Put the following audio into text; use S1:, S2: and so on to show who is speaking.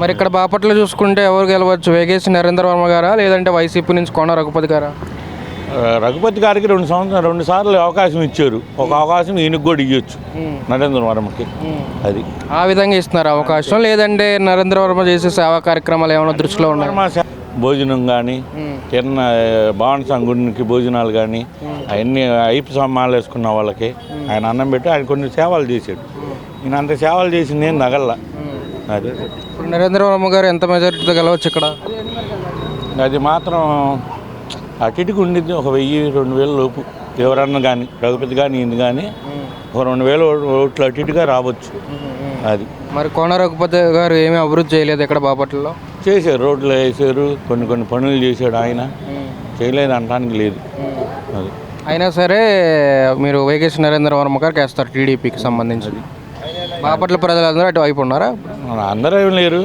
S1: మరి ఇక్కడ బాపట్ల చూసుకుంటే ఎవరు గెలవచ్చు? వేగేసి నరేంద్ర వర్మ గారా, లేదంటే వైసీపీ నుంచి కోన రఘుపతి గారా?
S2: రఘుపతి గారికి 2 సార్లు అవకాశం ఇచ్చారు. ఒక అవకాశం ఈయనకు కూడా ఇవ్వచ్చు, నరేంద్ర వర్మకి. అది
S1: ఆ విధంగా ఇస్తున్నారు అవకాశం, లేదంటే నరేంద్ర వర్మ చేసే సేవా కార్యక్రమాలు ఏమైనా దృష్టిలో ఉన్నాయి?
S2: భోజనం కానీ, తిన్న భవన సంగుడికి భోజనాలు కానీ, అవన్నీ ఐపు సమ్మాలు వేసుకున్న వాళ్ళకి ఆయన అన్నం పెట్టి ఆయన కొన్ని సేవలు చేశాడు. ఈయన అంత సేవలు చేసింది ఏం నగల్లా. అది
S1: ఇప్పుడు నరేంద్ర వర్మ గారు ఎంత మెజారిటీతో గెలవచ్చు ఇక్కడ?
S2: అది మాత్రం అటు ఇటుకు ఉండిద్ది, ఒక 1000-2000 లోపు ఎవరన్నా కానీ, రఘుపతి కానీ ఈయన కానీ ఒక 2000 ఓట్లు అటు ఇటుగా రావచ్చు. అది
S1: మరి కోన రఘుపతి గారు ఏమీ అభివృద్ధి చేయలేదు ఇక్కడ బాపట్లలో?
S2: చేశారు, రోడ్లు వేసారు, కొన్ని పనులు చేశాడు. ఆయన చేయలేదు అనడానికి లేదు. అది
S1: అయినా సరే మీరు వేగేసి నరేంద్ర వర్మ గారికి వేస్తారు టీడీపీకి సంబంధించి. బాపట్ల ప్రజలందరూ అటువైపు ఉన్నారా?
S2: అందరూ ఏం లేరు,